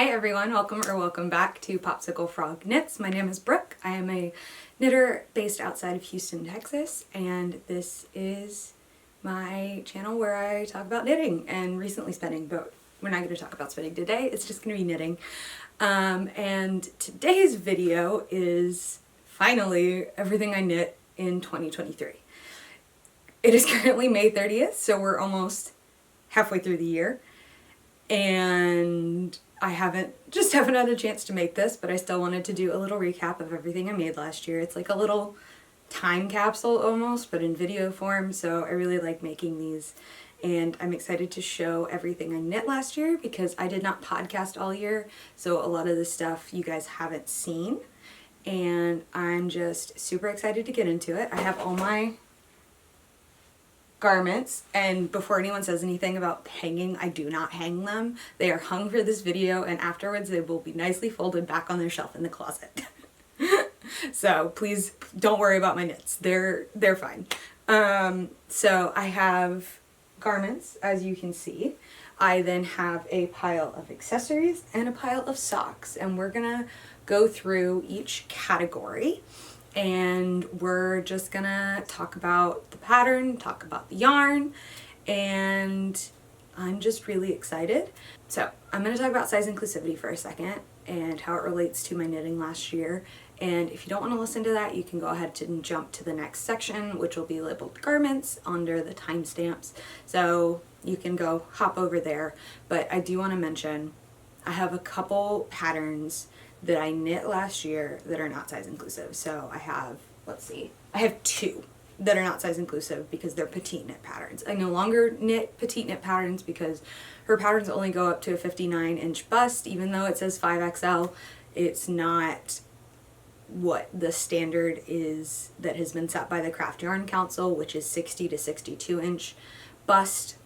Hi everyone, welcome back to Popsicle Frog Knits. My name is Brooke. I am a knitter based outside of Houston, Texas, and this is my channel where I talk about knitting and recently spinning, but we're not going to talk about spinning today. It's just going to be knitting. And today's video is finally everything I knit in 2023. It is currently May 30th, so we're almost halfway through the year. And I haven't had a chance to make this, but I still wanted to do a little recap of everything I made last year. It's like a little time capsule almost, but in video form, so I really like making these. And I'm excited to show everything I knit last year because I did not podcast all year, so a lot of the stuff you guys haven't seen. And I'm just super excited to get into it. I have all my garments, and before anyone says anything about hanging, I do not hang them. They are hung for this video, and afterwards they will be nicely folded back on their shelf in the closet. So please don't worry about my knits. They're fine. So I have garments, as you can see. I then have a pile of accessories and a pile of socks, and we're gonna go through each category. And we're just gonna talk about the pattern, talk about the yarn, and I'm just really excited. So I'm gonna talk about size inclusivity for a second and how it relates to my knitting last year. And if you don't want to listen to that, you can go ahead and jump to the next section, which will be labeled garments under the timestamps. So you can go hop over there. But I do want to mention I have a couple patterns that I knit last year that are not size inclusive. So I have, I have two that are not size inclusive because they're petite knit patterns. I no longer knit petite knit patterns because her patterns only go up to a 59-inch bust. Even though it says 5XL, it's not what the standard is that has been set by the Craft Yarn Council, which is 60 to 62-inch bust.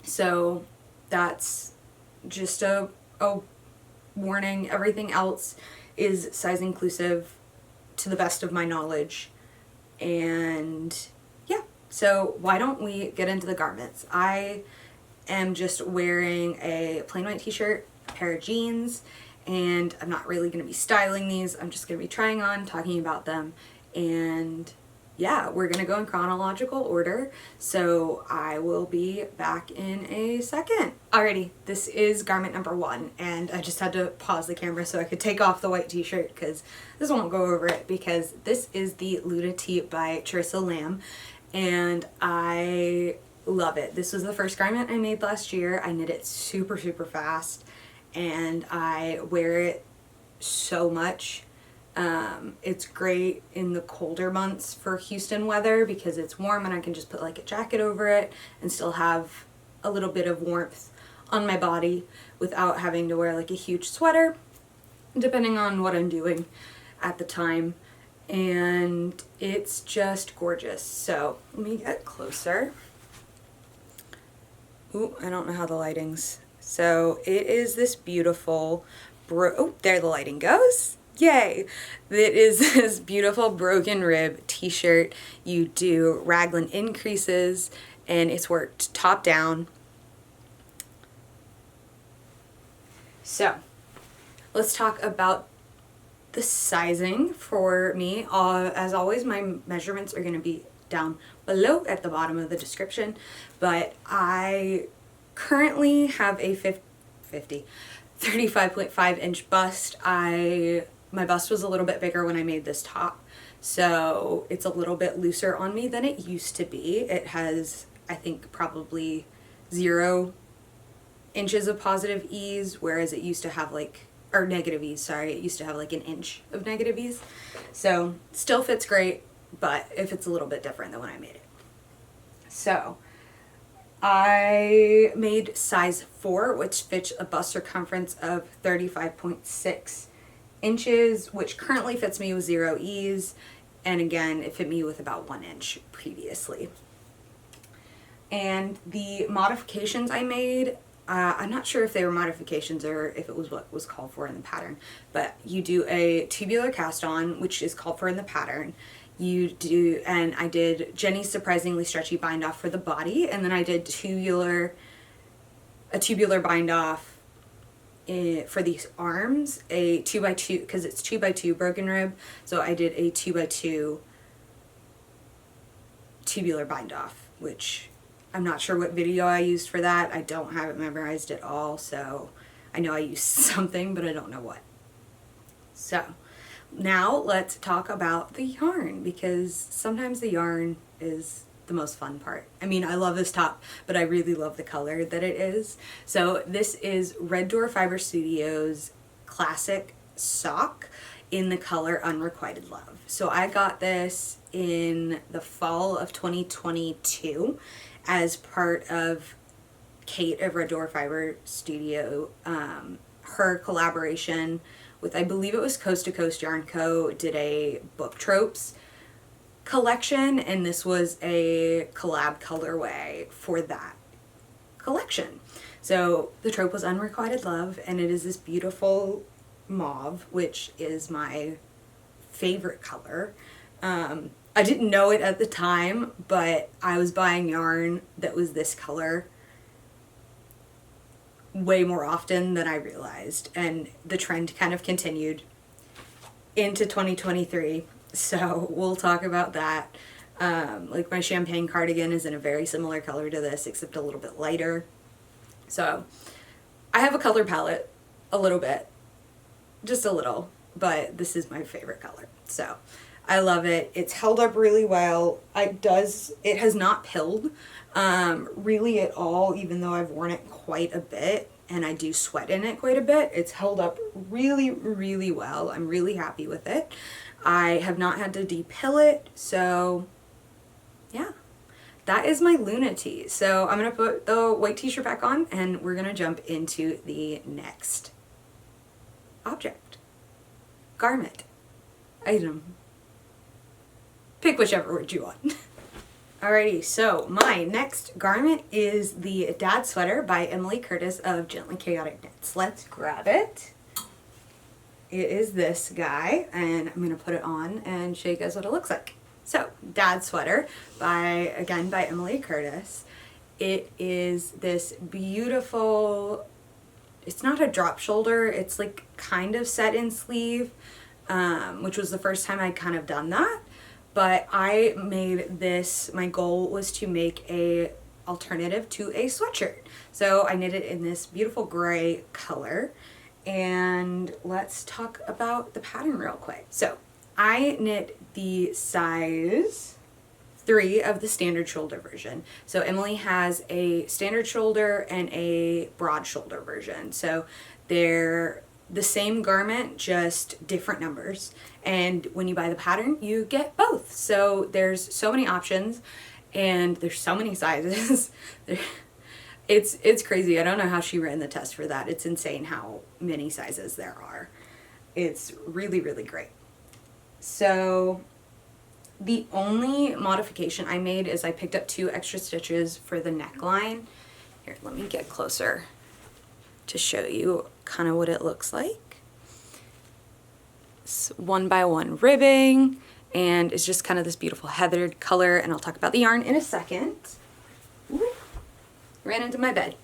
So that's just a warning. Everything else is size inclusive to the best of my knowledge. And yeah, so why don't we get into the garments? I am just wearing a plain white t-shirt, a pair of jeans, and I'm not really going to be styling these. I'm just going to be trying on, talking about them, and yeah, we're going to go in chronological order, so I will be back in a second. Alrighty, this is garment number one, and I just had to pause the camera so I could take off the white t-shirt because this won't go over it, because this is the Petite by Charissa Lam, and I love it. This was the first garment I made last year. I knit it super fast, and I wear it so much. It's great in the colder months for Houston weather because it's warm and I can just put like a jacket over it and still have a little bit of warmth on my body without having to wear like a huge sweater, depending on what I'm doing at the time. And it's just gorgeous. So let me get closer. Ooh, I don't know how the lighting's. So it is this beautiful oh, there the lighting goes. Yay! It is this beautiful broken rib t-shirt. You do raglan increases and it's worked top down. So let's talk about the sizing for me. As always, my measurements are going to be down below at the bottom of the description, but I currently have a 35.5 inch bust. My bust was a little bit bigger when I made this top, so it's a little bit looser on me than it used to be. It has, I think, probably 0 inches of positive ease, whereas it used to have like, or negative ease, sorry, it used to have like an inch of negative ease. So still fits great, but it fits a little bit different than when I made it. So I made size 4, which fits a bust circumference of 35.6 inches, which currently fits me with 0 ease, and again it fit me with about 1 inch previously. And the modifications I made, I'm not sure if they were modifications or if it was what was called for in the pattern, but you do a tubular cast on, which is called for in the pattern. You do, and I did Jenny's surprisingly stretchy bind off for the body, and then I did a tubular bind off for these arms a 2x2, because it's 2x2 broken rib, so I did a 2x2 tubular bind off, which I'm not sure what video I used for that. I don't have it memorized at all, so I know I used something, but I don't know what. So now let's talk about the yarn, because sometimes the yarn is the most fun part. I mean, I love this top, but I really love the color that it is. So this is Red Door Fiber Studios Classic Sock in the color Unrequited Love. So I got this in the fall of 2022 as part of Kate of Red Door Fiber Studio. Her collaboration with, I believe it was Coast to Coast Yarn Co. did a book tropes collection, and this was a collab colorway for that collection. So the trope was Unrequited Love, and it is this beautiful mauve, which is my favorite color. I didn't know it at the time, but I was buying yarn that was this color way more often than I realized, and the trend kind of continued into 2023. So we'll talk about that. Like my champagne cardigan is in a very similar color to this, except a little bit lighter. So I have a color palette, a little bit, just a little, but this is my favorite color. So I love it. It's held up really well. It has not pilled really at all, even though I've worn it quite a bit and I do sweat in it quite a bit. It's held up really, really well. I'm really happy with it. I have not had to depill it, so yeah. That is my Luna tee. So I'm going to put the white t-shirt back on, and we're going to jump into the next object, garment, item. Pick whichever word you want. Alrighty, so my next garment is the Dad Sweater by Emily Curtis of Gently Chaotic Knits. Let's grab it. It is this guy, and I'm going to put it on and show you guys what it looks like. So, Dad Sweater, again by Emily Curtis. It is this beautiful, it's not a drop shoulder, it's like kind of set in sleeve, which was the first time I'd kind of done that. But I made this, my goal was to make a alternative to a sweatshirt. So I knit it in this beautiful gray color. And let's talk about the pattern real quick. So I knit the size 3 of the standard shoulder version. So Emily has a standard shoulder and a broad shoulder version. So they're the same garment, just different numbers. And when you buy the pattern, you get both. So there's so many options and there's so many sizes. It's crazy. I don't know how she ran the test for that. It's insane how many sizes there are. It's really, really great. So the only modification I made is I picked up 2 extra stitches for the neckline. Here, let me get closer to show you kind of what it looks like. It's 1x1 ribbing, and it's just kind of this beautiful heathered color, and I'll talk about the yarn in a second. Ooh, ran into my bed.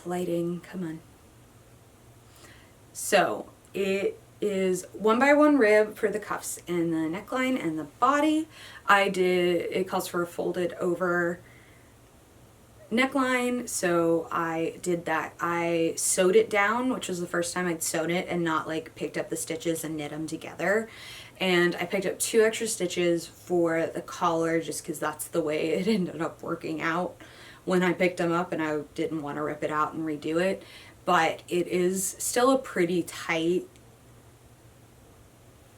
Lighting, come on. So it is 1x1 rib for the cuffs and the neckline and the body. It calls for a folded over neckline, so I did that. I sewed it down, which was the first time I'd sewn it and not like picked up the stitches and knit them together. And I picked up 2 extra stitches for the collar just because that's the way it ended up working out when I picked them up, and I didn't want to rip it out and redo it. But it is still a pretty tight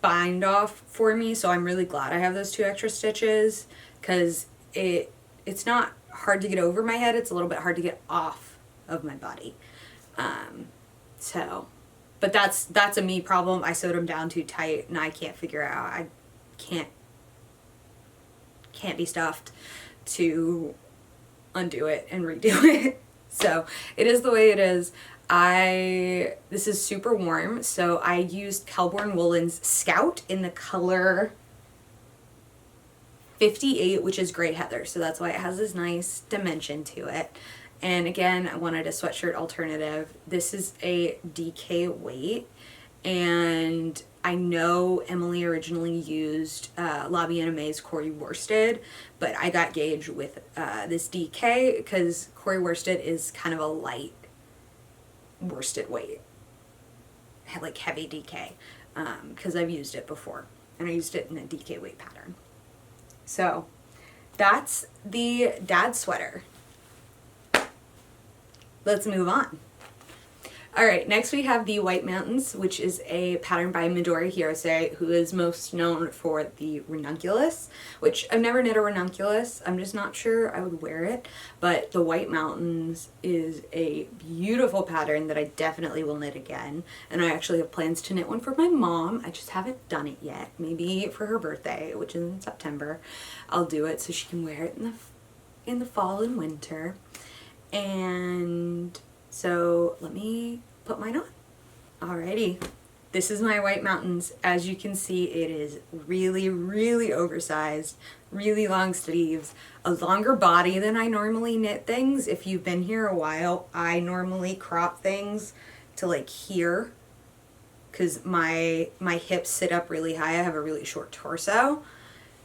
bind off for me, so I'm really glad I have those 2 extra stitches, because it's not hard to get over my head, it's a little bit hard to get off of my body. But that's a me problem. I sewed them down too tight and I can't figure out, I can't be stuffed to undo it and redo it. So it is the way it is. This is super warm, so I used Kelbourne Woolens Scout in the color 58, which is Gray Heather, so that's why it has this nice dimension to it. And again, I wanted a sweatshirt alternative. This is a DK weight, and I know Emily originally used La Bien Aimé's Corey Worsted, but I got Gage with this DK because Corey Worsted is kind of a light worsted weight, like heavy DK, because I've used it before, and I used it in a DK weight pattern. So that's the dad sweater. Let's move on. Alright, next we have the White Mountains, which is a pattern by Midori Hirose, who is most known for the ranunculus, which I've never knit a ranunculus. I'm just not sure I would wear it, but the White Mountains is a beautiful pattern that I definitely will knit again, and I actually have plans to knit one for my mom. I just haven't done it yet. Maybe for her birthday, which is in September, I'll do it so she can wear it in the fall and winter. And so let me put mine on. Alrighty, this is my White Mountains. As you can see, it is really, really oversized, really long sleeves, a longer body than I normally knit things. If you've been here a while, I normally crop things to like here because my hips sit up really high. I have a really short torso,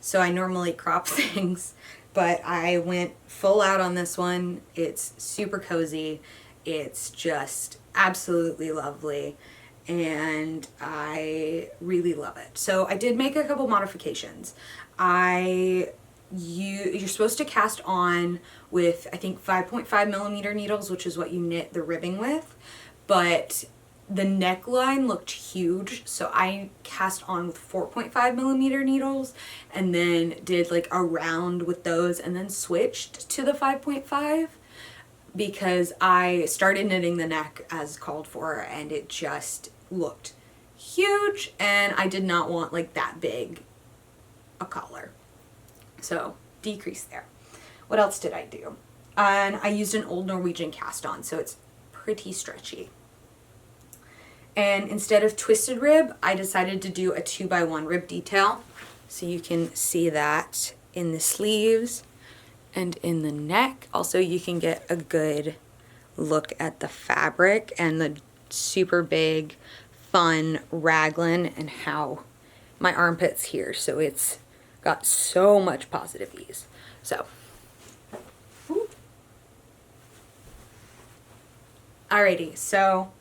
so I normally crop things, but I went full out on this one. It's super cozy. It's just absolutely lovely, and I really love it. So I did make a couple modifications. You're supposed to cast on with, I think, 5.5 millimeter needles, which is what you knit the ribbing with, but the neckline looked huge, so I cast on with 4.5 millimeter needles and then did like a round with those and then switched to the 5.5 because I started knitting the neck as called for and it just looked huge and I did not want like that big a collar. So decrease there. What else did I do? And I used an old Norwegian cast on, so it's pretty stretchy. And instead of twisted rib, I decided to do a 2x1 rib detail. So you can see that in the sleeves and in the neck. Also, you can get a good look at the fabric and the super big, fun raglan and how my armpit's here. So it's got so much positive ease. So, alrighty, so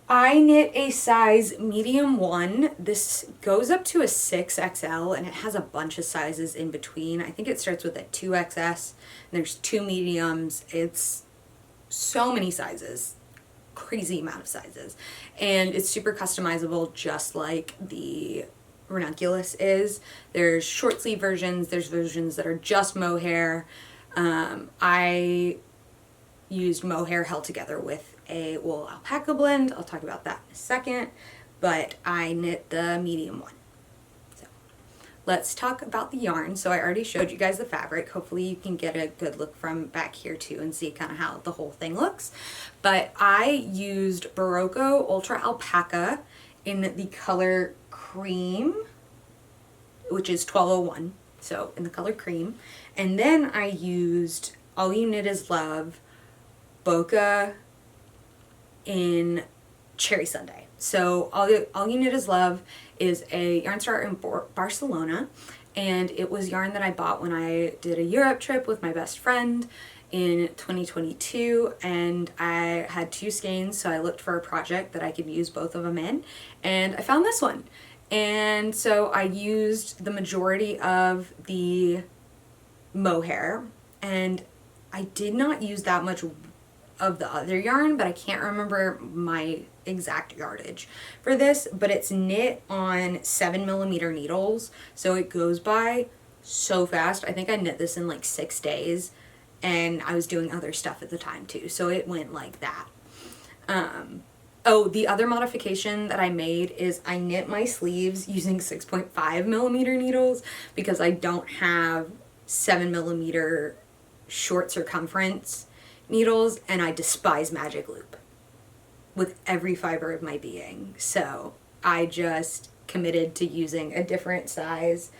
I knit a size medium 1. This goes up to a 6XL and it has a bunch of sizes in between. I think it starts with a 2XS and there's 2 mediums. It's so many sizes, crazy amount of sizes. And it's super customizable just like the ranunculus is. There's short sleeve versions, there's versions that are just mohair. I used mohair held together with a wool alpaca blend. I'll talk about that in a second, but I knit the medium 1. So let's talk about the yarn. So I already showed you guys the fabric. Hopefully you can get a good look from back here too and see kind of how the whole thing looks. But I used Berroco Ultra Alpaca in the color cream, which is 1201, so in the color cream. And then I used All You Knit Is Love Bokeh in Cherry Sundae. So All You Knit Is Love is a yarn store in Barcelona, and it was yarn that I bought when I did a Europe trip with my best friend in 2022, and I had 2 skeins, so I looked for a project that I could use both of them in, and I found this one. And so I used the majority of the mohair, and I did not use that much of the other yarn, but I can't remember my exact yardage for this, but it's knit on 7 millimeter needles, so it goes by so fast. I think I knit this in like 6 days, and I was doing other stuff at the time too, so it went like that. Oh, the other modification that I made is I knit my sleeves using 6.5 millimeter needles because I don't have 7 millimeter short circumference needles, and I despise magic loop with every fiber of my being. So I just committed to using a different size,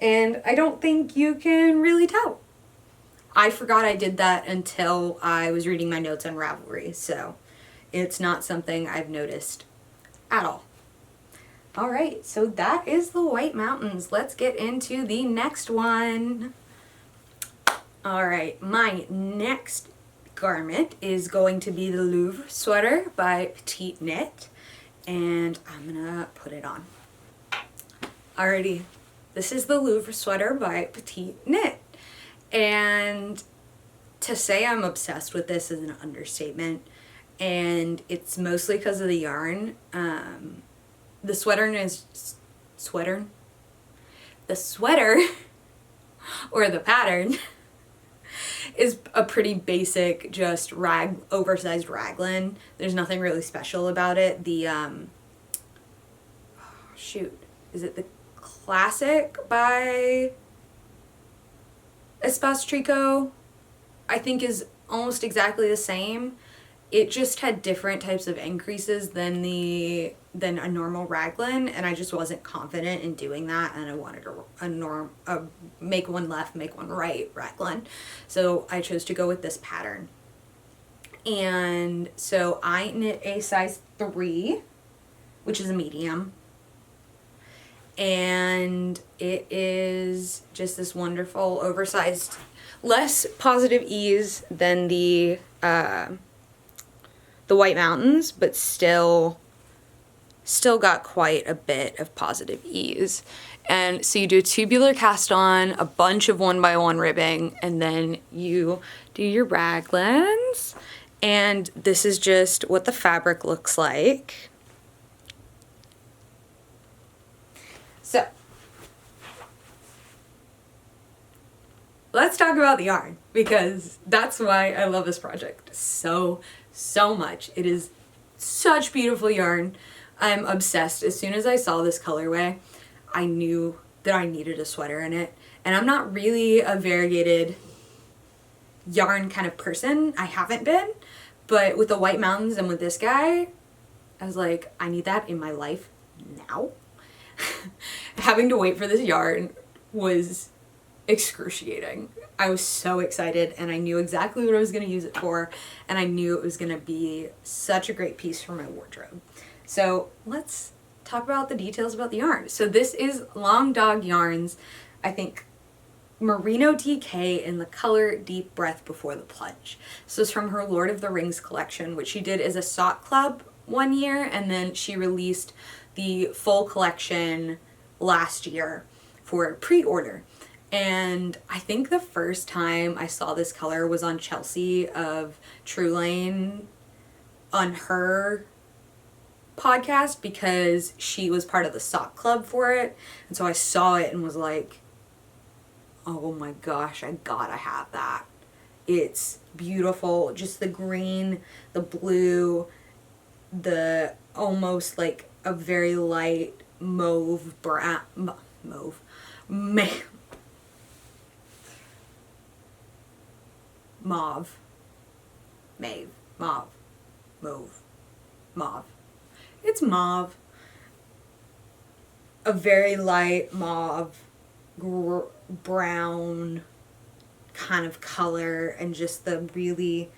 and I don't think you can really tell. I forgot I did that until I was reading my notes on Ravelry, so it's not something I've noticed at all. Alright, so that is the White Mountains. Let's get into the next one. Alright, my next garment is going to be the Louvre Sweater by Petite Knit, and I'm gonna put it on. Alrighty, this is the Louvre Sweater by Petite Knit, and to say I'm obsessed with this is an understatement, and it's mostly because of the yarn. The sweater or the pattern is a pretty basic, just oversized raglan. There's nothing really special about it. The is it the Classic by Espace Tricot? I think is almost exactly the same. It just had different types of increases than a normal raglan, and I just wasn't confident in doing that, and I wanted a make one left, make one right raglan. So I chose to go with this pattern. And so I knit a size 3, which is a medium. And it is just this wonderful oversized, less positive ease than the White Mountains, but still got quite a bit of positive ease. And so you do a tubular cast on, a bunch of 1x1 ribbing, and then you do your raglans. And this is just what the fabric looks like. So let's talk about the yarn, because that's why I love this project so much. It is such beautiful yarn. I'm obsessed. As soon as I saw this colorway, I knew that I needed a sweater in it. And I'm not really a variegated yarn kind of person. I haven't been. But with the White Mountains and with this guy, I was like, I need that in my life now. Having to wait for this yarn was excruciating. I was so excited, and I knew exactly what I was going to use it for, and I knew it was going to be such a great piece for my wardrobe. So let's talk about the details about the yarn. So this is Long Dog Yarns, I think Merino DK in the color Deep Breath Before the Plunge. So it's from her Lord of the Rings collection, which she did as a sock club one year, and then she released the full collection last year for pre-order. And I think the first time I saw this color was on Chelsea of True Lane on her podcast, because she was part of the sock club for it. And so I saw it and was like, oh my gosh, I gotta have that. It's beautiful. Just the green, the blue, the almost like a very light mauve brown, mauve, it's mauve. A very light mauve, brown kind of color, and just the really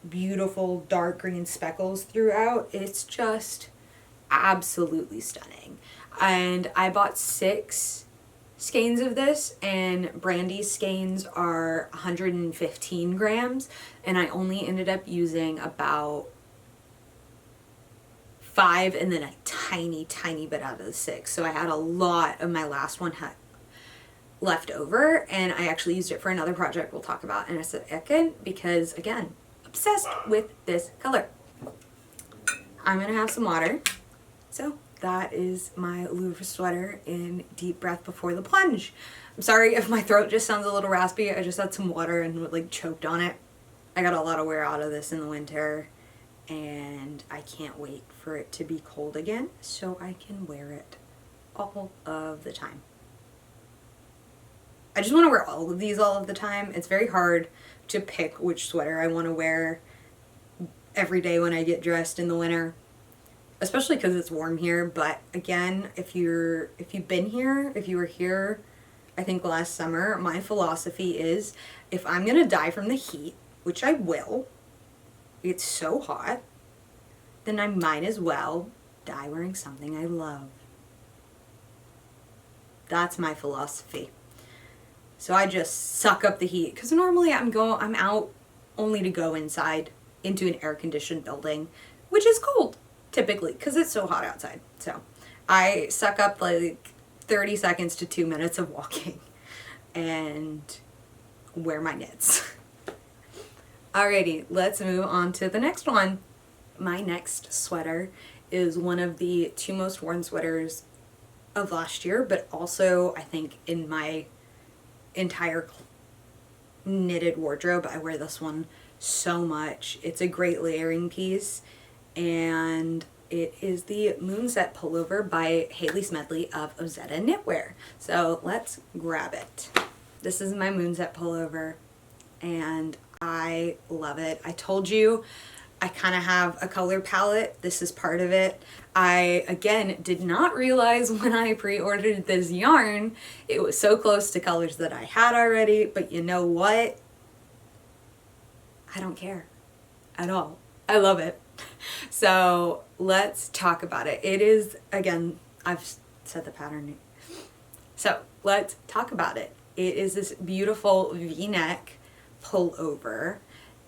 beautiful dark green speckles throughout. It's just absolutely stunning. And I bought 6 skeins of this, and Brandy's skeins are 115 grams, and I only ended up using about 5 and then a tiny bit out of the 6. So I had a lot of my last one left over, and I actually used it for another project we'll talk about in a second, because again, obsessed with this color. I'm gonna have some water. So that is my Louvre Sweater in Deep Breath Before the Plunge. I'm sorry if my throat just sounds a little raspy. I just had some water and like choked on it. I got a lot of wear out of this in the winter, and I can't wait for it to be cold again so I can wear it all of the time. I just want to wear all of these all of the time. It's very hard to pick which sweater I want to wear every day when I get dressed in the winter, especially because it's warm here. But again, if you were here I think last summer, my philosophy is if I'm gonna die from the heat, which I will, it's so hot, then I might as well die wearing something I love. That's my philosophy. So I just suck up the heat, because normally I'm out only to go inside into an air-conditioned building, which is cold typically because it's so hot outside. So I suck up like 30 seconds to 2 minutes of walking and wear my knits. Alrighty, let's move on to the next one. My next sweater is one of the 2 most worn sweaters of last year, but also I think in my entire knitted wardrobe. I wear this one so much. It's a great layering piece, and it is the Moonset Pullover by Hailey Smedley of Ozetta Knitwear. So let's grab it. This is my Moonset Pullover, and I love it. I told you I kind of have a color palette. This is part of it. I, again, did not realize when I pre-ordered this yarn, it was so close to colors that I had already, but you know what? I don't care at all. I love it. So let's talk about it. It is, again, I've said the pattern. So let's talk about it. It is this beautiful V-neck pullover,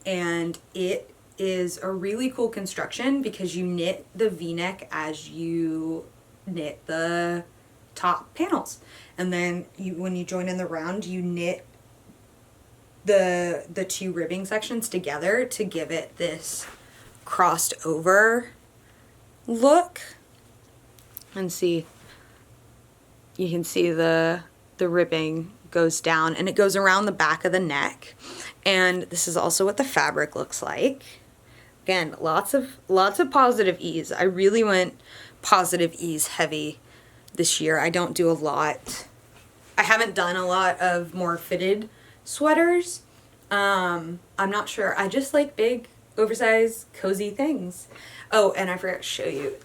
and it is a really cool construction because you knit the V-neck as you knit the top panels, and then when you join in the round, you knit the 2 ribbing sections together to give it this crossed over look. And see, you can see the ribbing goes down and it goes around the back of the neck, and this is also what the fabric looks like. Again, lots of positive ease. I really went positive ease heavy this year. I don't do a lot. I haven't done a lot of more fitted sweaters. I'm not sure. I just like big, oversized, cozy things. Oh, and I forgot to show you.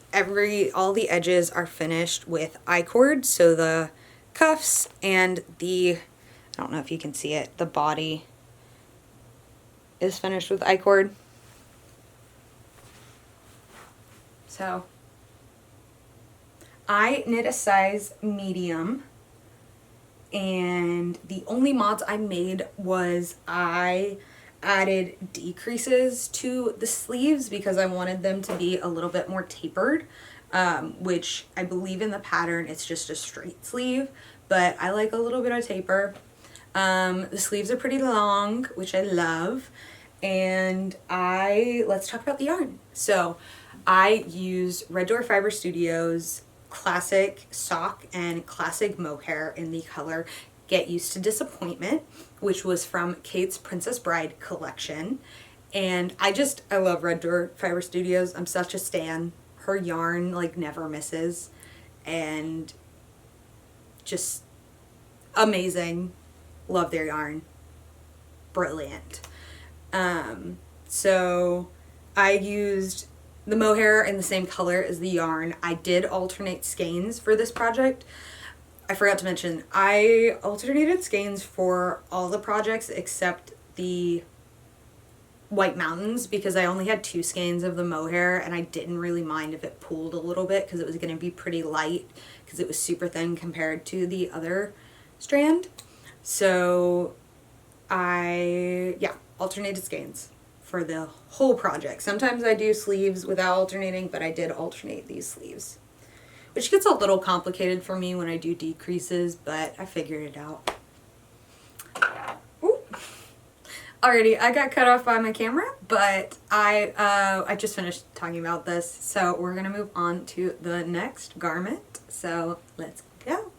All the edges are finished with I-cord, so the cuffs and I don't know if you can see it, the body is finished with I-cord. So I knit a size medium, and the only mods I made was I added decreases to the sleeves because I wanted them to be a little bit more tapered, which I believe in the pattern it's just a straight sleeve, but I like a little bit of taper. The sleeves are pretty long, which I love, and let's talk about the yarn. So I used Red Door Fiber Studios Classic Sock and Classic Mohair in the color Get Used to Disappointment, which was from Kate's Princess Bride collection. And I love Red Door Fiber Studios. I'm such a stan. Her yarn like never misses, and just amazing. Love their yarn. Brilliant. So I used the mohair in the same color as the yarn. I did alternate skeins for this project. I forgot to mention, I alternated skeins for all the projects except the White Mountains because I only had 2 skeins of the mohair, and I didn't really mind if it pooled a little bit because it was going to be pretty light because it was super thin compared to the other strand. So I alternated skeins for the whole project. Sometimes I do sleeves without alternating, but I did alternate these sleeves, which gets a little complicated for me when I do decreases, but I figured it out. Ooh. Alrighty, I got cut off by my camera, but I just finished talking about this, so we're gonna move on to the next garment. So let's go.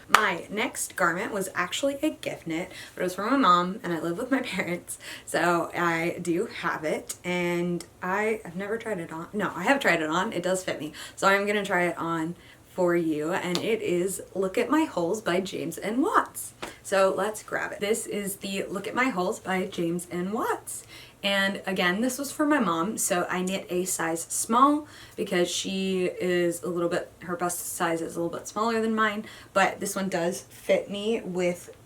My next garment was actually a gift knit, but it was from my mom, and I live with my parents, so I do have it, and I've never tried it on. No, I have tried it on. It does fit me, so I'm going to try it on for you, and it is Look at My Holes by James N. Watts. So let's grab it. This is the Look at My Holes by James N. Watts. And again, this was for my mom, so I knit a size small because she is a little bit, her bust size is a little bit smaller than mine, but this one does fit me with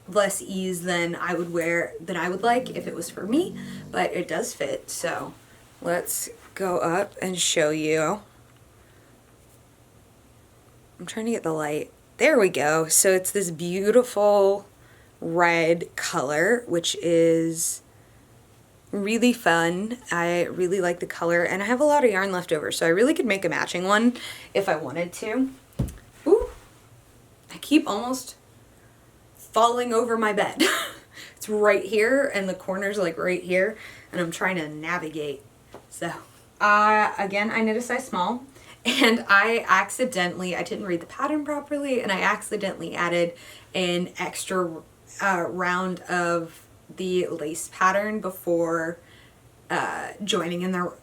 less ease than I would like if it was for me, but it does fit. So let's go up and show you. I'm trying to get the light. There we go. So it's this beautiful red color, which is really fun. I really like the color, and I have a lot of yarn left over, so I really could make a matching one if I wanted to. Ooh, I keep almost falling over my bed. It's right here, and the corner's like right here, and I'm trying to navigate. So again, I knit a size small, and I didn't read the pattern properly, and I accidentally added an extra round of the lace pattern before joining in the,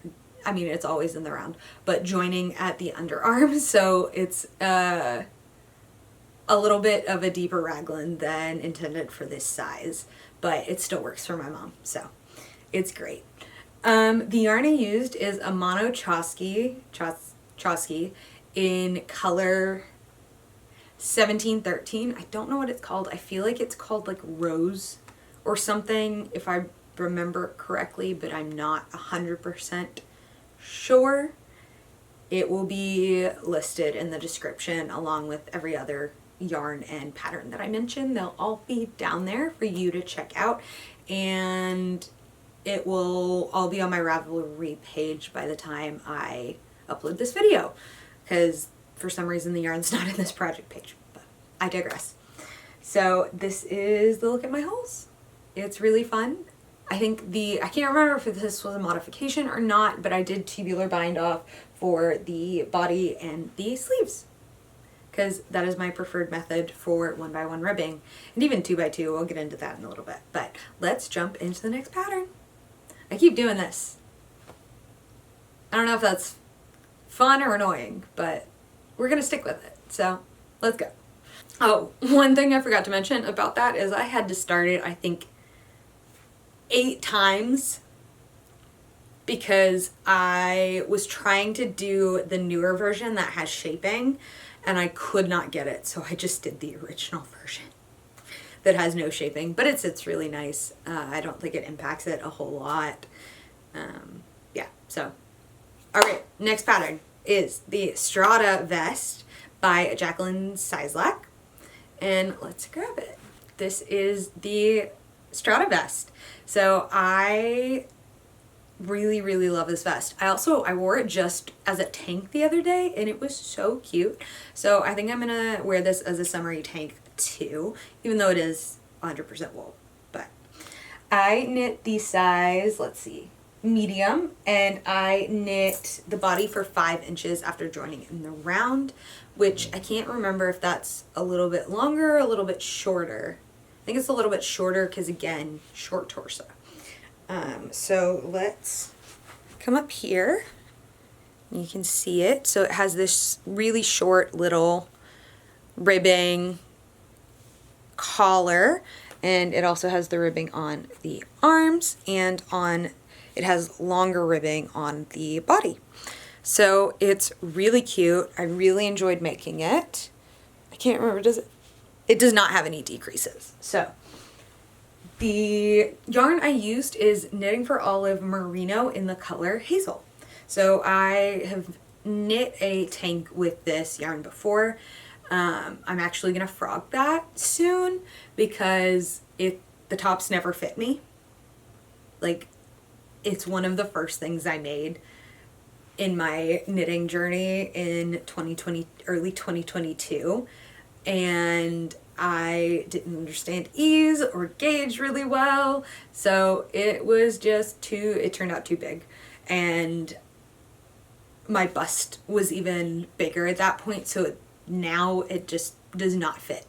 I mean, it's always in the round, but joining at the underarm, so it's a little bit of a deeper raglan than intended for this size, but it still works for my mom, so it's great. The yarn I used is a mono Chosky in color 1713. I don't know what it's called. I feel like it's called like Rose or something if I remember correctly, but I'm not 100% sure. It will be listed in the description along with every other yarn and pattern that I mentioned. They'll all be down there for you to check out, and it will all be on my Ravelry page by the time I upload this video, because for some reason the yarn's not in this project page, but I digress. So this is the Look at My Holes. It's really fun. I think I can't remember if this was a modification or not, but I did tubular bind off for the body and the sleeves, because that is my preferred method for 1x1 ribbing, and even 2x2. We'll get into that in a little bit, but let's jump into the next pattern. I keep doing this. I don't know if that's fun or annoying, but we're gonna stick with it, so let's go. Oh, one thing I forgot to mention about that is I had to start it, I think, 8 times because I was trying to do the newer version that has shaping and I could not get it, so I just did the original version that has no shaping, but it sits really nice. I don't think it impacts it a whole lot. Yeah, so alright, next pattern is the Strata Vest by Jacqueline Sizelak, and let's grab it. This is the Strata Vest. So I really love this vest. I wore it just as a tank the other day, and it was so cute. So I think I'm gonna wear this as a summery tank too, even though it is 100% wool. But I knit the size, let's see, medium, and I knit the body for 5 inches after joining it in the round, which I can't remember if that's a little bit longer or a little bit shorter. I think it's a little bit shorter because, again, short torso. So let's come up here. You can see it. So it has this really short little ribbing collar, and it also has the ribbing on the arms, and it has longer ribbing on the body. So it's really cute. I really enjoyed making it. I can't remember, it does not have any decreases. So the yarn I used is Knitting for Olive Merino in the color Hazel. So I have knit a tank with this yarn before. I'm actually gonna frog that soon because the tops never fit me. Like, it's one of the first things I made in my knitting journey in early 2022, and I didn't understand ease or gauge really well, so it was just it turned out too big, and my bust was even bigger at that point, so now it just does not fit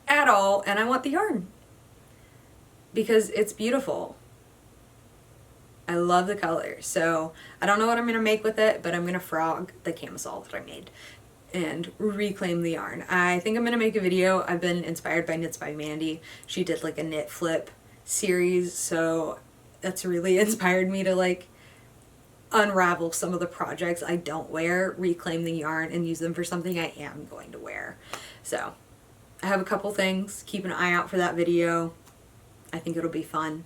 at all, and I want the yarn because it's beautiful. I love the color, so I don't know what I'm going to make with it, but I'm going to frog the camisole that I made. and reclaim the yarn. I think I'm gonna make a video. I've been inspired by Knits by Mandy. She did like a knit flip series, so that's really inspired me to like unravel some of the projects I don't wear, reclaim the yarn, and use them for something I am going to wear. So I have a couple things. Keep an eye out for that video. I think it'll be fun.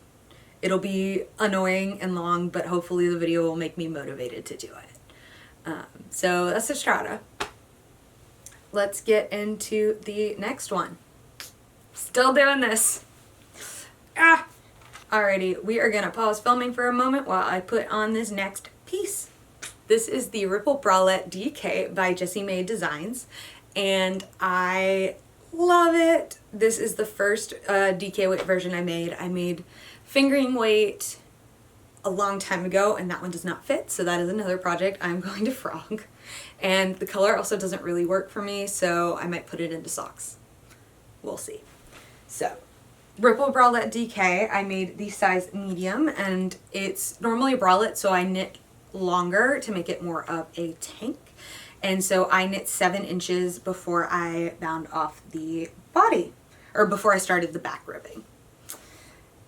It'll be annoying and long, but hopefully the video will make me motivated to do it. So that's the Strata. Let's get into the next one. Still doing this. Alrighty, we are gonna pause filming for a moment while I put on this next piece. This is the Ripple Bralette DK by Jessie Mae Designs, and I love it. This is the first DK weight version I made. I made fingering weight a long time ago, and that one does not fit, so that is another project I'm going to frog. And the color also doesn't really work for me, so I might put it into socks. We'll see. So, Ripple Bralette DK, I made the size medium, and it's normally a bralette, so I knit longer to make it more of a tank. And so I knit 7 inches before I bound off the body, or before I started the back ribbing.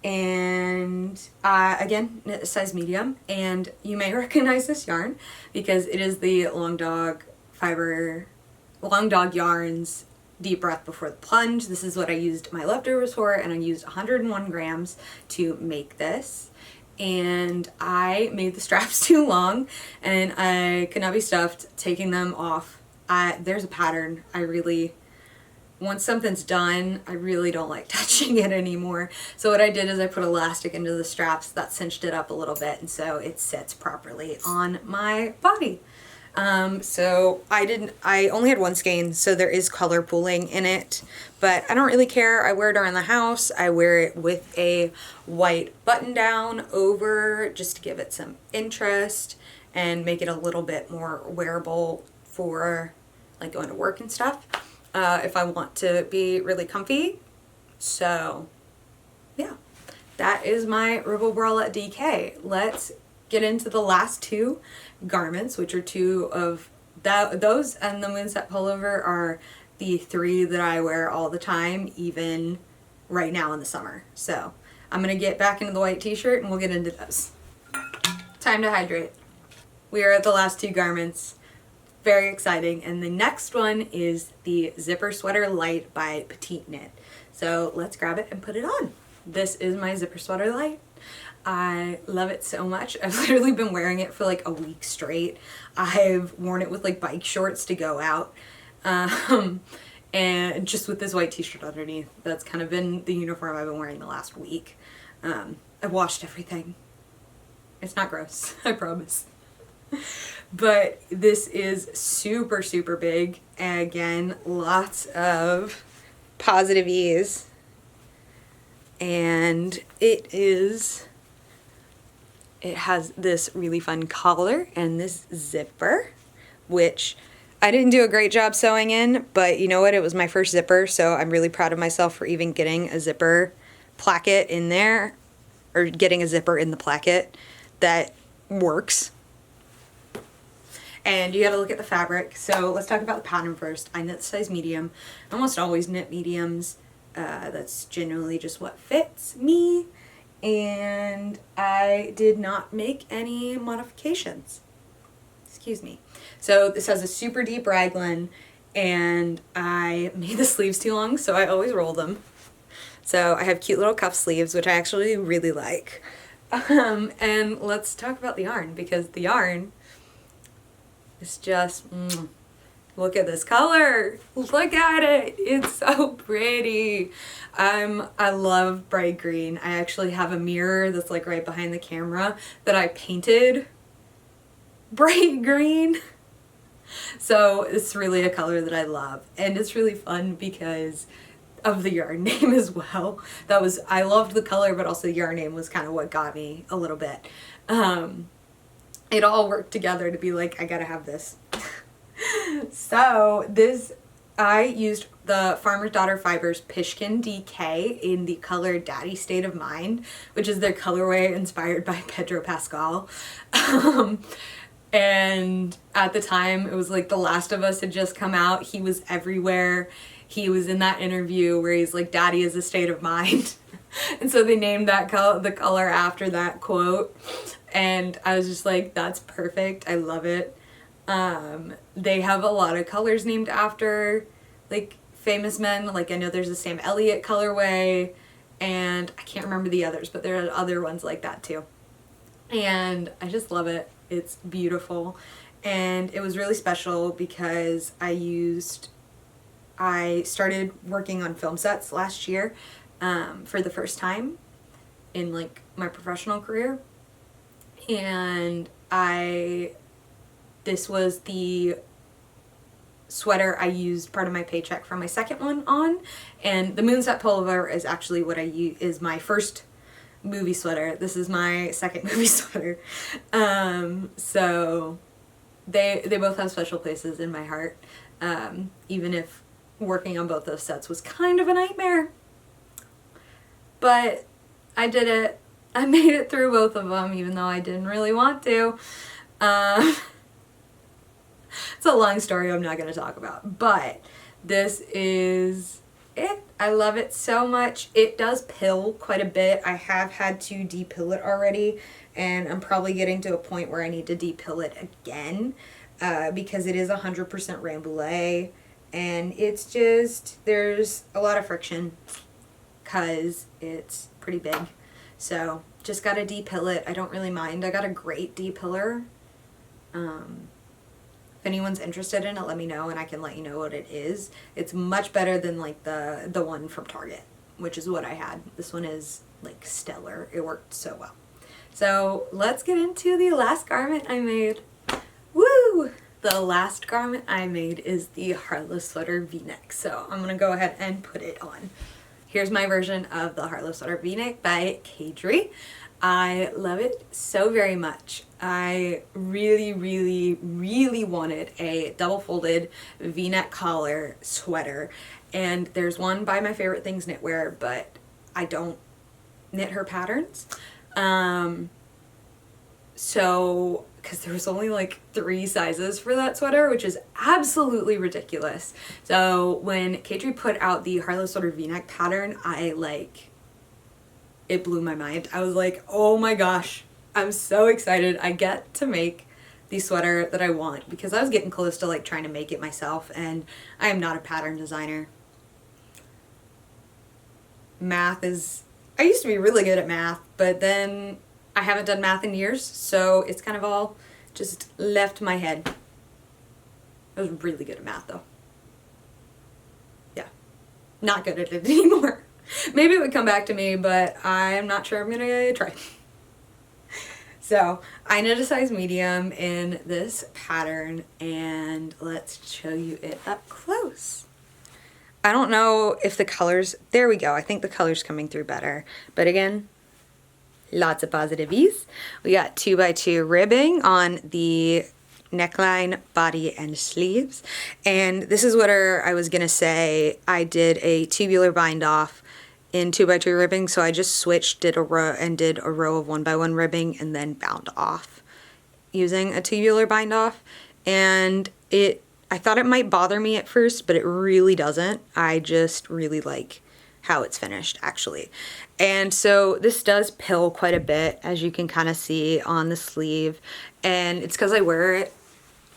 And again, knit a size medium, and you may recognize this yarn because it is the Long Dog Yarns Deep Breath Before the Plunge. This is what I used my leftovers for, and I used 101 grams to make this. And I made the straps too long, and I could not be stuffed taking them off. There's a pattern. Once something's done, I really don't like touching it anymore. So what I did is I put elastic into the straps that cinched it up a little bit, and so it sits properly on my body. So I only had one skein, so there is color pooling in it, but I don't really care. I wear it around the house. I wear it with a white button down over just to give it some interest and make it a little bit more wearable for like going to work and stuff. If I want to be really comfy. So yeah, that is my Ripple Bralette DK. Let's get into the last two garments, which are two of those, and the Moonset Pullover are the 3 that I wear all the time, even right now in the summer. So I'm gonna get back into the white t-shirt and we'll get into those. Time to hydrate. We are at the last 2 garments. Very exciting. And the next one is the Zipper Sweater Light by Petite Knit. So let's grab it and put it on. This is my Zipper Sweater Light. I love it so much. I've literally been wearing it for like a week straight. I've worn it with like bike shorts to go out. And just with this white t-shirt underneath. That's kind of been the uniform I've been wearing the last week. I've washed everything. It's not gross, I promise. But this is super, super big. And again, lots of positive ease. And it has this really fun collar and this zipper, which I didn't do a great job sewing in, but you know what? It was my first zipper, so I'm really proud of myself for even getting a zipper placket in there, or getting a zipper in the placket that works. And you gotta look at the fabric. So let's talk about the pattern first. I knit the size medium. I almost always knit mediums. That's generally just what fits me. And I did not make any modifications. Excuse me. So this has a super deep raglan, and I made the sleeves too long, so I always roll them. So I have cute little cuff sleeves, which I actually really like. And let's talk about the yarn, because the yarn is just, look at this color. Look at it. It's so pretty. I love bright green. I actually have a mirror that's like right behind the camera that I painted bright green. So it's really a color that I love, and it's really fun because of the yarn name as well. I loved the color, but also the yarn name was kind of what got me a little bit. It all worked together to be like, I gotta have this. So I used the Farmer's Daughter Fibers Pishkin DK in the color Daddy State of Mind, which is their colorway inspired by Pedro Pascal. And at the time, it was like The Last of Us had just come out. He was everywhere. He was in that interview where he's like, "Daddy is a state of mind." And so they named that the color after that quote. And I was just like, that's perfect. I love it. They have a lot of colors named after like famous men. Like I know there's a Sam Elliott colorway, and I can't remember the others, but there are other ones like that too. And I just love it. It's beautiful. And it was really special because I started working on film sets last year for the first time in like my professional career. And this was the sweater I used part of my paycheck for my second one on, and the Moonset Pullover is actually what I use, is my first movie sweater. This is my second movie sweater. So they both have special places in my heart, even if working on both those sets was kind of a nightmare. But I did it. I made it through both of them, even though I didn't really want to. It's a long story I'm not going to talk about, but this is it. I love it so much. It does pill quite a bit. I have had to depill it already, and I'm probably getting to a point where I need to depill it again, because it is 100% Rambouillet, and it's just, there's a lot of friction because it's pretty big. So just gotta depill it. I don't really mind. I got a great depiller. If anyone's interested in it, let me know and I can let you know what it is. It's much better than like the one from Target, which is what I had. This one is like stellar. It worked so well. So let's get into the last garment I made. Woo! The last garment I made is the Harlow Sweater V-neck. So I'm gonna go ahead and put it on. Here's my version of the Harlow Sweater V-neck by Kadri. I love it so very much. I really, really, really wanted a double-folded V-neck collar sweater, and there's one by my favorite things Knitwear, but I don't knit her patterns. So, because there was only like 3 sizes for that sweater, which is absolutely ridiculous. So when Kadri put out the Harlow Sweater V-neck pattern, it blew my mind. I was like, oh my gosh, I'm so excited. I get to make the sweater that I want, because I was getting close to like trying to make it myself, and I am not a pattern designer. I used to be really good at math, but then I haven't done math in years, so it's kind of all just left my head. I was really good at math though. Yeah, not good at it anymore. Maybe it would come back to me, but I'm not sure I'm gonna try. So I knit a size medium in this pattern, and let's show you it up close. I don't know if the colors, there we go, I think the color's coming through better. But again, lots of positive ease. We got 2x2 ribbing on the neckline, body, and sleeves. And this is what I was gonna say. I did a tubular bind off in 2x2 ribbing, so I just switched, did a row of 1x1 ribbing, and then bound off using a tubular bind off. And I thought it might bother me at first, but it really doesn't. I just really like how it's finished, actually. And so this does pill quite a bit, as you can kind of see on the sleeve, and it's because I wear it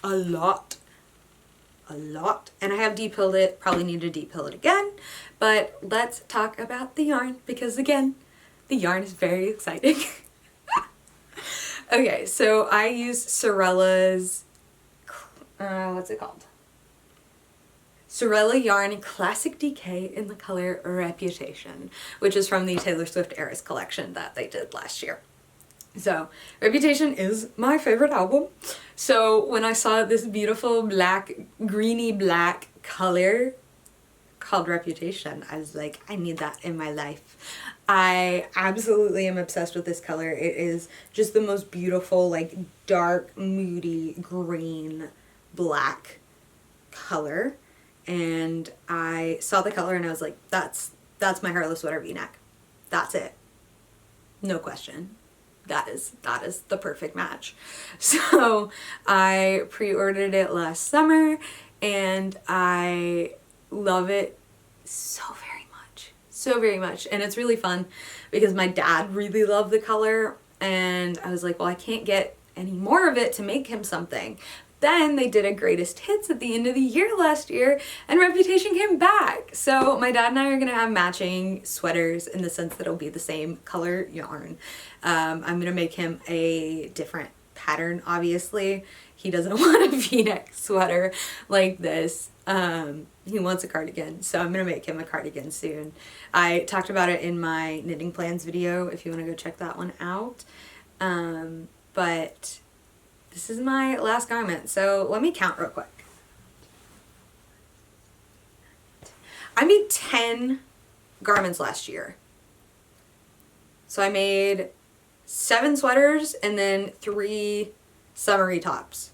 a lot, and I have depilled it, probably need to depill it again. But let's talk about the yarn, because again, the yarn is very exciting. Okay, so I use Sorella's, what's it called? Sorella Yarn Classic DK in the color Reputation, which is from the Taylor Swift Eras collection that they did last year. So, Reputation is my favorite album. So when I saw this beautiful black, greeny black color called Reputation, I was like, I need that in my life. I absolutely am obsessed with this color. It is just the most beautiful, like dark, moody, green, black color. And I saw the color and I was like, that's my Harlow Sweater V-neck. That's it. No question. that is the perfect match. So I pre-ordered it last summer and I love it so very much. And it's really fun because my dad really loved the color and I was like, well, I can't get any more of it to make him something. Then they did a greatest hits at the end of the year last year and Reputation came back. So my dad and I are gonna have matching sweaters in the sense that it'll be the same color yarn. I'm gonna make him a different pattern, obviously. He doesn't want a v-neck sweater like this. He wants a cardigan, so I'm gonna make him a cardigan soon. I talked about it in my knitting plans video if you want to go check that one out. But this is my last garment, so let me count real quick. I made 10 garments last year. So I made 7 sweaters and then 3 summery tops.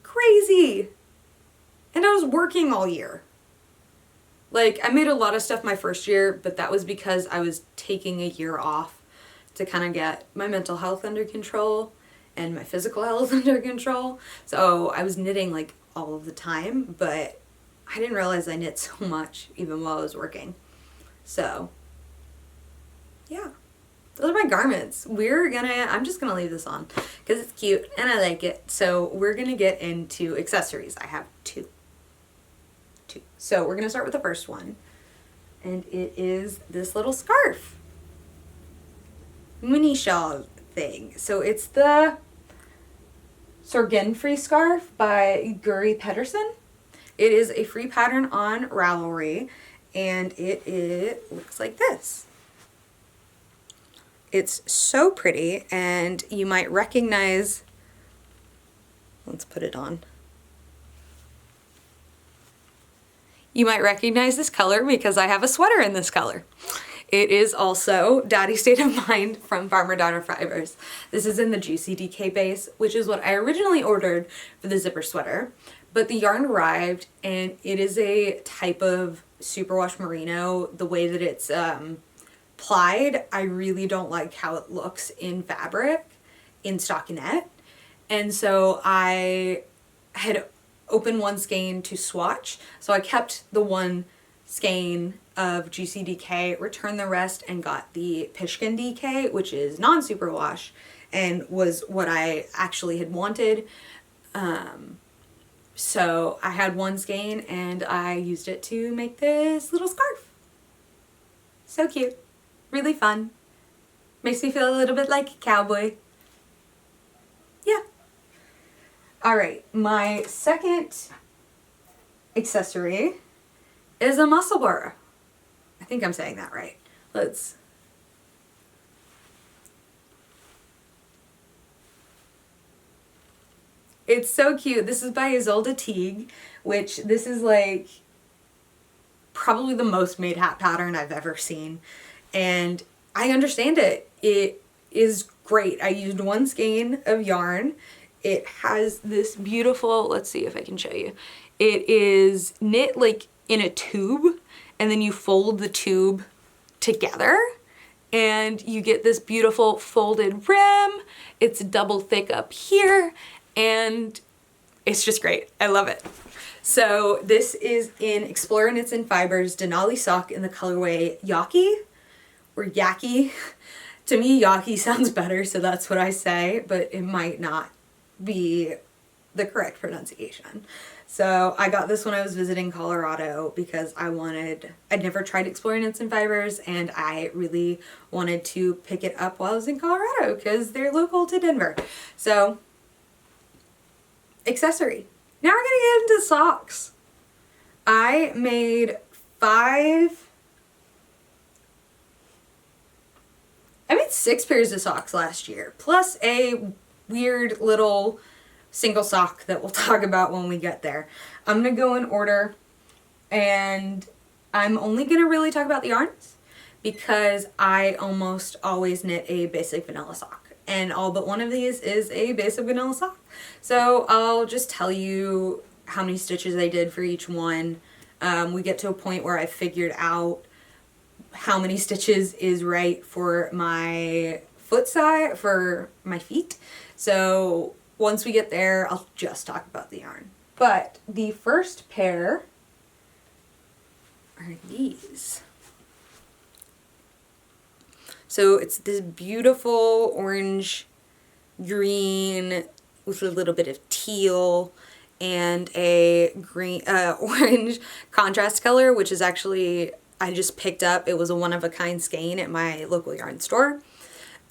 Crazy! And I was working all year. Like, I made a lot of stuff my first year, but that was because I was taking a year off to kind of get my mental health under control and my physical health under control. So I was knitting like all of the time, but I didn't realize I knit so much even while I was working. So yeah, those are my garments. I'm just gonna leave this on because it's cute and I like it. So we're gonna get into accessories. I have two. So we're gonna start with the first one, and it is this little scarf. Mini shawl thing. So it's the Sorgenfri Scarf by Guri Pedersen. It is a free pattern on Ravelry, and it looks like this. It's so pretty, and you might recognize, let's put it on. You might recognize this color because I have a sweater in this color. It is also Daddy State of Mind from Farmer Daughter Fibers. This is in the Juicy DK base, which is what I originally ordered for the zipper sweater. But the yarn arrived and it is a type of superwash merino. The way that it's plied, I really don't like how it looks in fabric, in stockinette. And so I had opened one skein to swatch. So I kept the one skein of Juicy DK, returned the rest, and got the Pishkin DK, which is non-superwash, and was what I actually had wanted. So I had one skein, and I used it to make this little scarf. So cute. Really fun. Makes me feel a little bit like a cowboy. Yeah. Alright, my second accessory is a Musselburgh. I think I'm saying that right. It's so cute. This is by Ozetta Teague, which this is like probably the most made hat pattern I've ever seen. And I understand it. It is great. I used one skein of yarn. It has this beautiful, let's see if I can show you. It is knit like in a tube, and then you fold the tube together and you get this beautiful folded rim. It's double thick up here and it's just great. I love it. So this is in Explorer Knits and Fibers Denali Sock in the colorway Yaki or Yaki. To me, Yaki sounds better, so that's what I say, but it might not be the correct pronunciation. So I got this when I was visiting Colorado because I'd never tried Explorer Knits and Fibers, and I really wanted to pick it up while I was in Colorado because they're local to Denver. So, accessory. Now we're gonna get into socks. I made 6 pairs of socks last year, plus a weird little single sock that we'll talk about when we get there. I'm gonna go in order, and I'm only gonna really talk about the yarns because I almost always knit a basic vanilla sock, and all but one of these is a basic vanilla sock. So I'll just tell you how many stitches I did for each one. We get to a point where I figured out how many stitches is right for my foot size, for my feet. So once we get there, I'll just talk about the yarn. But the first pair are these. So it's this beautiful orange green with a little bit of teal and a green orange contrast color, which is actually, I just picked up. It was a one-of-a-kind skein at my local yarn store.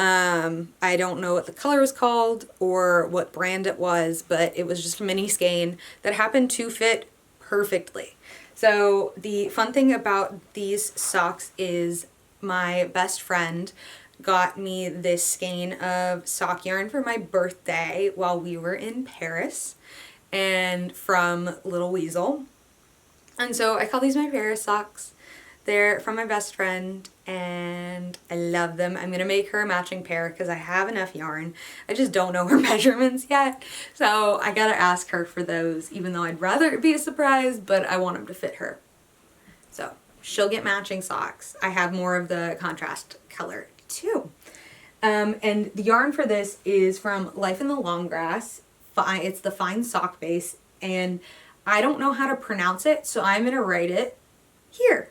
I don't know what the color was called or what brand it was, but it was just a mini skein that happened to fit perfectly. So the fun thing about these socks is my best friend got me this skein of sock yarn for my birthday while we were in Paris, and from Little Weasel. And so I call these my Paris socks. They're from my best friend and I love them. I'm gonna make her a matching pair because I have enough yarn. I just don't know her measurements yet. So I gotta ask her for those, even though I'd rather it be a surprise, but I want them to fit her. So she'll get matching socks. I have more of the contrast color too. And the yarn for this is from Life in the Long Grass. It's the fine sock base, and I don't know how to pronounce it, so I'm gonna write it here.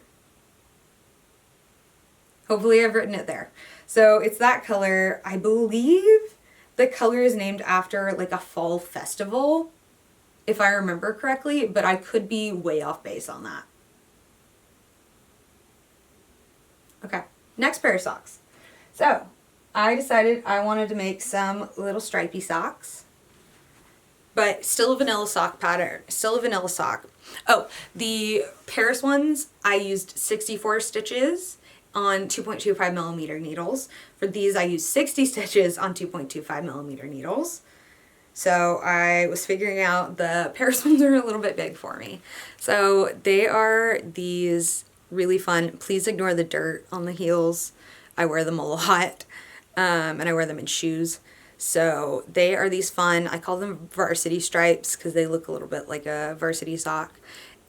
Hopefully I've written it there. So it's that color. I believe the color is named after like a fall festival, if I remember correctly, but I could be way off base on that. Okay, next pair of socks. So I decided I wanted to make some little stripy socks, but still a vanilla sock pattern, still a vanilla sock. Oh, the Paris ones, I used 64 stitches on 2.25 millimeter needles. For these, I used 60 stitches on 2.25 millimeter needles. So I was figuring out the Paris ones are a little bit big for me. So they are these really fun, please ignore the dirt on the heels. I wear them a lot, and I wear them in shoes. So they are these fun, I call them varsity stripes because they look a little bit like a varsity sock.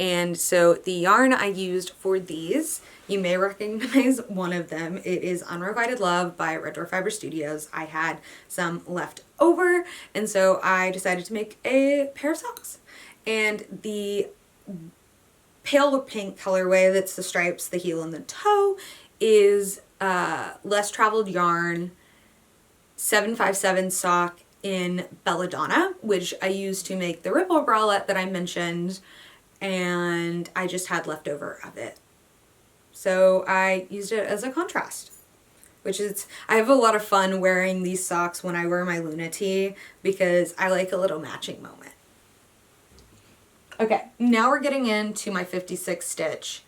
And so the yarn I used for these, you may recognize one of them. It is Unrequited Love by Red Door Fibre Studios. I had some left over, and so I decided to make a pair of socks. And the pale pink colorway, that's the stripes, the heel, and the toe, is Less Traveled Yarn 757 sock in Belladonna, which I used to make the ripple bralette that I mentioned, and I just had leftover of it. So I used it as a contrast, which is, I have a lot of fun wearing these socks when I wear my Luna tee because I like a little matching moment. Okay, now we're getting into my 56 stitch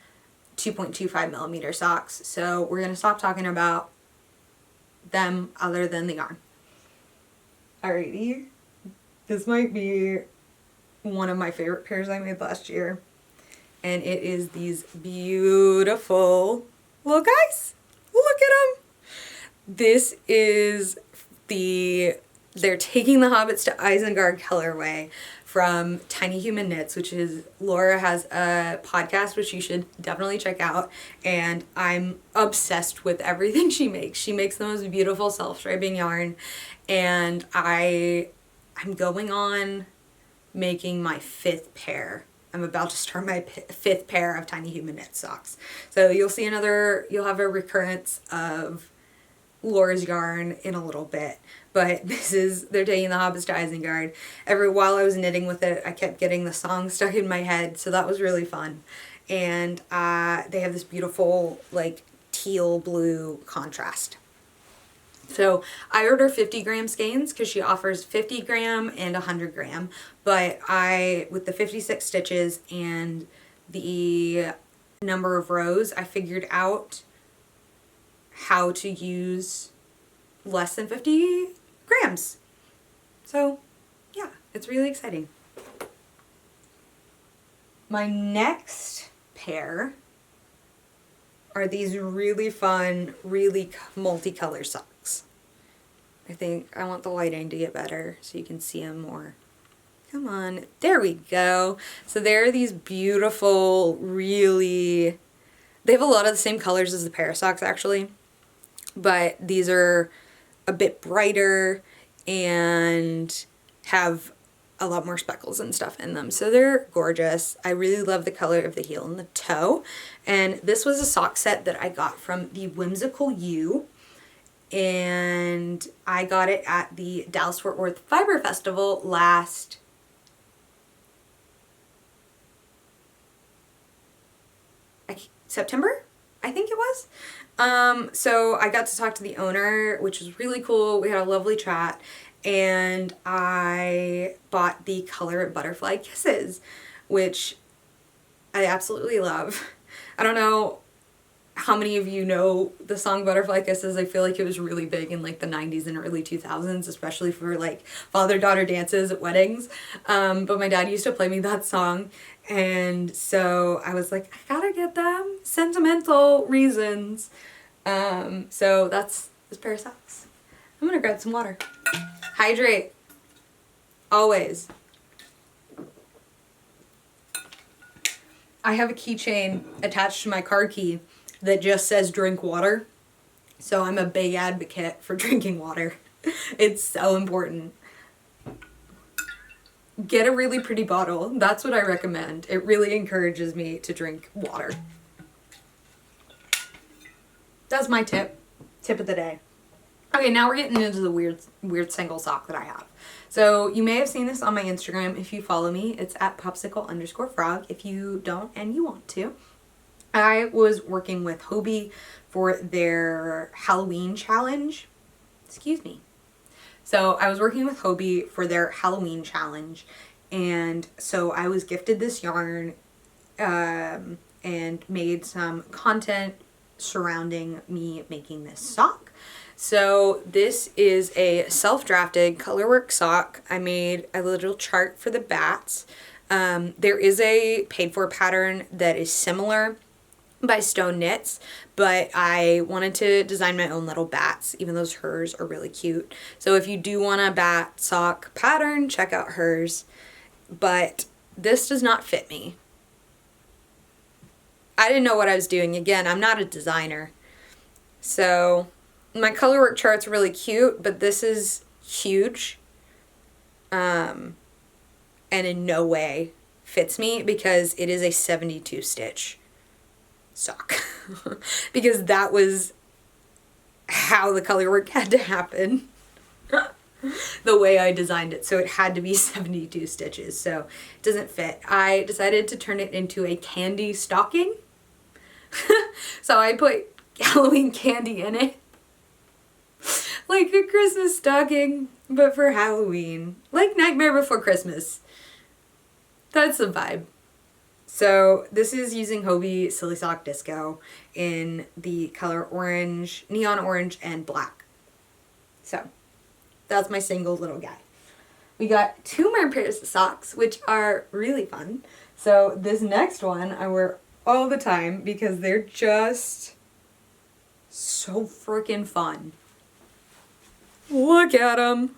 2.25 millimeter socks. So we're gonna stop talking about them other than the yarn. Alrighty, this might be one of my favorite pairs I made last year, and it is these beautiful little guys. Look at them. This is they're taking the Hobbits to Isengard colorway from Tiny Human Knits, which is, Laura has a podcast which you should definitely check out, and I'm obsessed with everything she makes. She makes the most beautiful self-striping yarn, and I'm going on making my 5th pair. I'm about to start my 5th pair of Tiny Human Knit socks. So you'll have a recurrence of Laura's yarn in a little bit, but they're taking the Hobbits to Isengard. While I was knitting with it, I kept getting the song stuck in my head, so that was really fun. And they have this beautiful like teal blue contrast. So I order 50 gram skeins because she offers 50 gram and 100 gram, but with the 56 stitches and the number of rows, I figured out how to use less than 50 grams. So yeah, it's really exciting. My next pair are these really fun, really multicolor socks. I think I want the lighting to get better so you can see them more. Come on, there we go. So there are these beautiful, they have a lot of the same colors as the pair of socks actually, but these are a bit brighter and have a lot more speckles and stuff in them. So they're gorgeous. I really love the color of the heel and the toe. And this was a sock set that I got from the Whimsical You. And I got it at the Dallas-Fort Worth Fibre Festival last September, I think it was. So I got to talk to the owner, which was really cool. We had a lovely chat, and I bought the color Butterfly Kisses, which I absolutely love. I don't know how many of you know the song Butterfly Kisses. I feel like it was really big in like the 90s and early 2000s, especially for like father-daughter dances at weddings. But my dad used to play me that song, and so I was like, I gotta get them. Sentimental reasons. So that's this pair of socks. I'm gonna grab some water. Hydrate. Always. I have a keychain attached to my car key that just says drink water. So I'm a big advocate for drinking water. It's so important. Get a really pretty bottle. That's what I recommend. It really encourages me to drink water. That's my tip of the day. Okay, now we're getting into the weird single sock that I have. So you may have seen this on my Instagram if you follow me. It's at popsicle_frog if you don't and you want to. I was working with Hobie for their Halloween challenge. Excuse me. So I was working with Hobie for their Halloween challenge, and so I was gifted this yarn and made some content surrounding me making this sock. So this is a self-drafted colorwork sock. I made a little chart for the bats. There is a paid-for pattern that is similar by Stone Knits, but I wanted to design my own little bats, even though hers are really cute. So if you do want a bat sock pattern, check out hers. But this does not fit me. I didn't know what I was doing. Again, I'm not a designer. So my colorwork chart's really cute, but this is huge. And in no way fits me because it is a 72 stitch sock. Because that was how the colorwork had to happen. The way I designed it. So it had to be 72 stitches. So it doesn't fit. I decided to turn it into a candy stocking. So I put Halloween candy in it. Like a Christmas stocking, but for Halloween. Like Nightmare Before Christmas. That's the vibe. So this is using Hobie Silly Sock Disco in the color orange, neon orange, and black. So that's my single little guy. We got two more pairs of socks, which are really fun. So this next one I wear all the time because they're just so freaking fun. Look at them.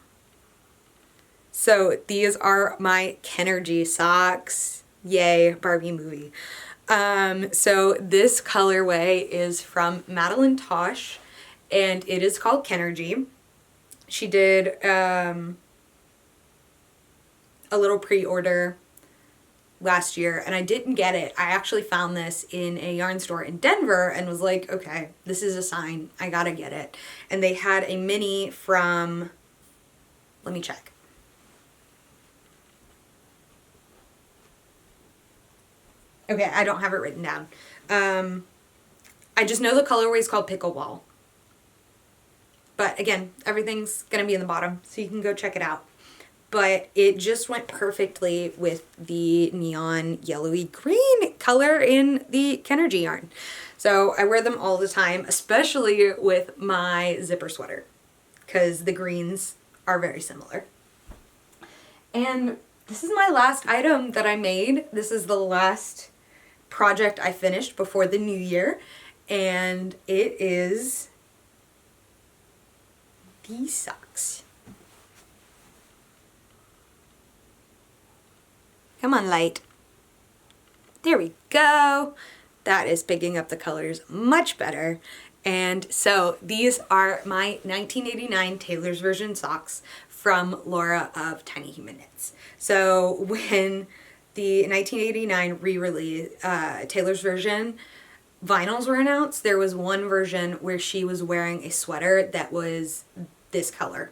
So these are my Kenergy socks. Yay, Barbie movie. So this colorway is from Madeline Tosh, and it is called Kenergy. She did a little pre-order last year, and I didn't get it. I actually found this in a yarn store in Denver and was like, okay, this is a sign. I gotta get it. And they had a mini from, let me check. Okay, I don't have it written down. I just know the colorway is called Pickleball. But again, everything's going to be in the bottom, so you can go check it out. But it just went perfectly with the neon yellowy green color in the Kenergy yarn. So I wear them all the time, especially with my zipper sweater, because the greens are very similar. And this is my last item that I made. This is the last project I finished before the new year, and it is these socks. Come on, light. There we go. That is picking up the colors much better. And so these are my 1989 Taylor's version socks from Laura of Tiny Human Knits. So when the 1989 re-release Taylor's version vinyls were announced, there was one version where she was wearing a sweater that was this color,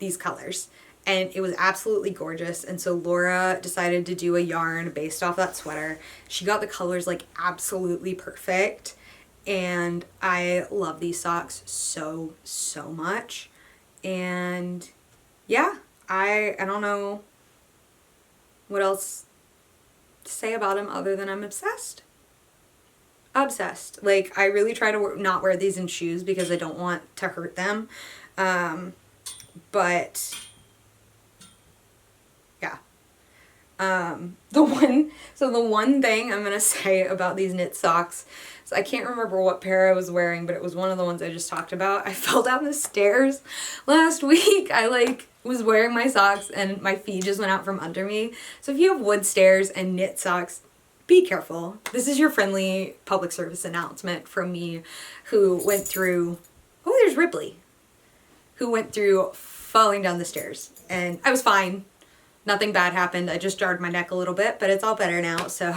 these colors, and it was absolutely gorgeous. And so Laura decided to do a yarn based off that sweater. She got the colors like absolutely perfect, and I love these socks so much. And yeah, I don't know what else to say about them other than I'm obsessed. Obsessed. Like, I really try to not wear these in shoes because I don't want to hurt them. But yeah. The one thing I'm gonna say about these knit socks, so I can't remember what pair I was wearing, but it was one of the ones I just talked about. I fell down the stairs last week. I was wearing my socks and my feet just went out from under me. So if you have wood stairs and knit socks, be careful. This is your friendly public service announcement from me, who went through, oh, there's Ripley, who went through falling down the stairs. And I was fine. Nothing bad happened. I just jarred my neck a little bit, but it's all better now, so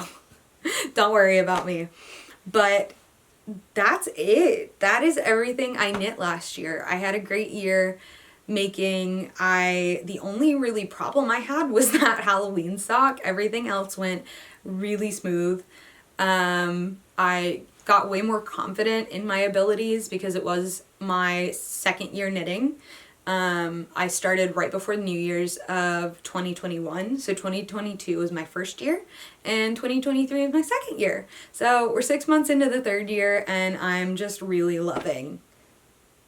don't worry about me. But that's it. That is everything I knit last year. I had a great year making. The only really problem I had was that Halloween sock. Everything else went really smooth. I got way more confident in my abilities because it was my second year knitting. I started right before New Year's of 2021, so 2022 was my first year, and 2023 is my second year. So we're 6 months into the third year, and I'm just really loving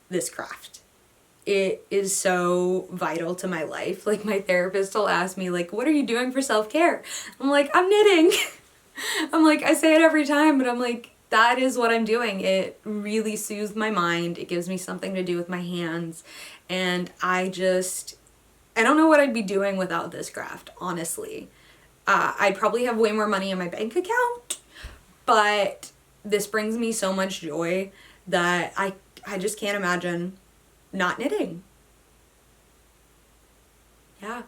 this craft. It is so vital to my life. Like, my therapist will ask me, like, what are you doing for self-care? I'm like, I'm knitting. I'm like, I say it every time, but I'm like, that is what I'm doing. It really soothes my mind. It gives me something to do with my hands. And I don't know what I'd be doing without this craft, honestly. I'd probably have way more money in my bank account, but this brings me so much joy that I just can't imagine not knitting. Yeah.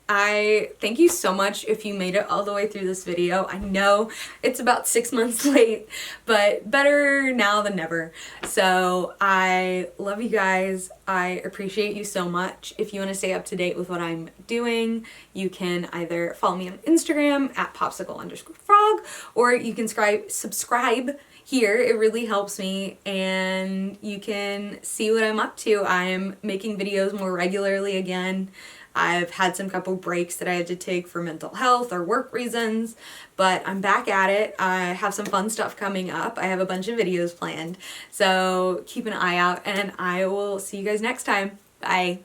I thank you so much if you made it all the way through this video. I know it's about 6 months late, but better now than never. So I love you guys. I appreciate you so much. If you want to stay up to date with what I'm doing, you can either follow me on Instagram at popsicle_frog, or you can subscribe here. It really helps me, and you can see what I'm up to. I'm making videos more regularly again. I've had some couple breaks that I had to take for mental health or work reasons, but I'm back at it. I have some fun stuff coming up. I have a bunch of videos planned, so keep an eye out, and I will see you guys next time. Bye.